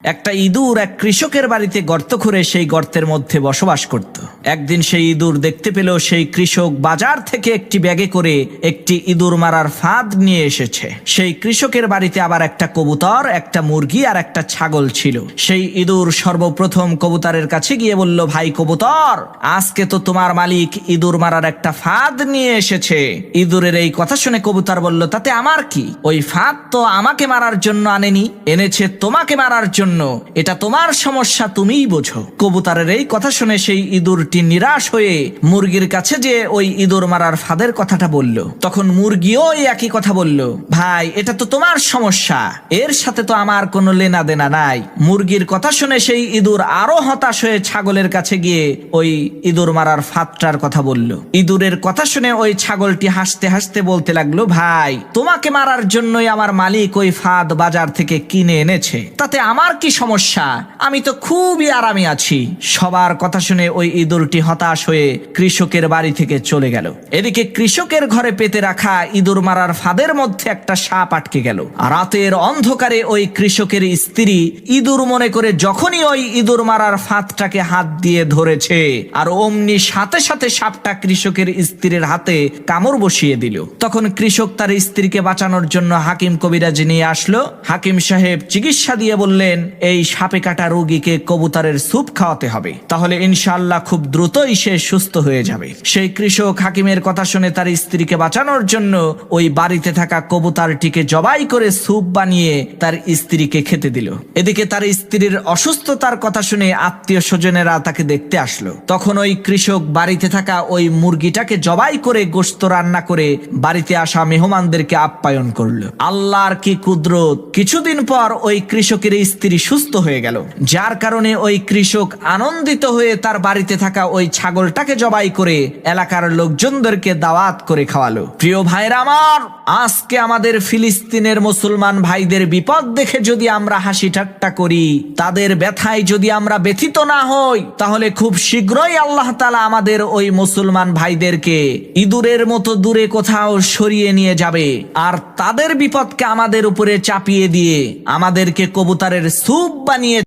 একটা ইঁদুর এক কৃষকের বাড়িতে গর্ত করে সেই গর্তের মধ্যে বসবাস করত। একদিন সেই ইঁদুর দেখতে পেল সেই কৃষক বাজার থেকে একটি ব্যাগে করে একটি ইঁদুর মারার ফাঁদ নিয়ে এসেছে। সেই কৃষকের বাড়িতে আবার একটা কবুতর, একটা মুরগি আর একটা ছাগল ছিল। সেই ইঁদুর সর্বপ্রথম কবুতরের কাছে গিয়ে বলল, ভাই কবুতর, আজকে তো তোমার মালিক ইঁদুর মারার একটা ফাঁদ নিয়ে এসেছে। ইঁদুরের এই কথা শুনে কবুতর বলল, তাতে আমার কি? ওই ফাঁদ তো আমাকে মারার জন্য আনেনি, এনেছে তোমাকে মারার জন্য। এটা তোমার সমস্যা, তুমিই বোঝো। কবুতরের এই কথা শুনে সেই ইঁদুরটি নিরাশ হয়ে মুরগির কাছে যে ওই ইঁদুর মারার ফাঁদের কথাটা বলল। তখন মুরগিও এই একই কথা বলল, ভাই এটা তো তোমার সমস্যা, এর সাথে তো আমার কোনো লেনা দেনা নাই। মুরগির কথা শুনে সেই ইঁদুর আরো হতাশ হয়ে ছাগলের কাছে গিয়ে ওই ইঁদুর মারার ফাঁদটার কথা বলল। ইঁদুরের কথা শুনে ওই ছাগলটি হাসতে হাসতে বলতে লাগলো, ভাই তোমাকে মারার জন্যই আমার মালিক ওই ফাঁদ বাজার থেকে কিনে এনেছে, তাতে আমার কি সমস্যা? আমি তো খুবই আরামে আছি। সবার কথা শুনে ওই ইঁদুরটি হতাশ হয়ে কৃষকের বাড়ি থেকে চলে গেল। এদিকে কৃষকের ঘরে পেতে রাখা ইঁদুর মারার ফাঁদের মধ্যে একটা সাপ আটকে গেল। রাতের অন্ধকারে ওই কৃষকের স্ত্রী ইঁদুর মনে করে যখনই ওই ইঁদুর মারার ফাঁদটাকে হাত দিয়ে ধরেছে, আর অমনি সাথে সাথে সাপটা কৃষকের স্ত্রীর হাতে কামড় বসিয়ে দিল। তখন কৃষক তার স্ত্রীকে বাঁচানোর জন্য হাকিম কবিরাজ নিয়ে আসলো। হাকিম সাহেব চিকিৎসা দিয়ে বললেন, এই সাপে কাটা রোগীকে কবুতরের স্যুপ খাওয়াতে হবে, তাহলে ইনশাআল্লাহ খুব দ্রুতই সে সুস্থ হয়ে যাবে। সেই কৃষক হাকিমের কথা শুনে তার স্ত্রীকে বাঁচানোর জন্য ওই বাড়িতে থাকা কবুতরটিকে জবাই করে স্যুপ বানিয়ে তার স্ত্রীকে খেতে দিল। এদিকে তার স্ত্রীর অসুস্থতার কথা শুনে আত্মীয় স্বজনেরা তাকে দেখতে আসলো। তখন ওই কৃষক বাড়িতে থাকা ওই মুরগিটাকে জবাই করে গোশত রান্না করে বাড়িতে আসা মেহমানদেরকে আপ্যায়ন করলো। আল্লাহর কি কুদরত! কিছুদিন পর ওই কৃষকের স্ত্রী সুস্থ হয়ে গেল, যার কারণে ওই কৃষক আনন্দিত হয়ে তার বাড়িতে থাকা ওই ছাগলটাকে জবাই করে এলাকার লোকজনদেরকে দাওয়াত করে খাওয়ালো। প্রিয় ভাইরা আমার, আজকে আমাদের ফিলিস্তিনের মুসলমান ভাইদের বিপদ দেখে যদি আমরা হাসি ঠাট্টা করি, তাদের ব্যথায় যদি আমরা ব্যথিত না হই, তাহলে খুব শীঘ্রই আল্লাহ তাআলা আমাদের ওই মুসলমান ভাইদেরকে ইঁদুরের মতো দূরে কোথাও সরিয়ে নিয়ে যাবে, আর তাদের বিপদকে আমাদের উপরে চাপিয়ে দিয়ে আমাদেরকে কবুতরের স্যুপ বানিয়ে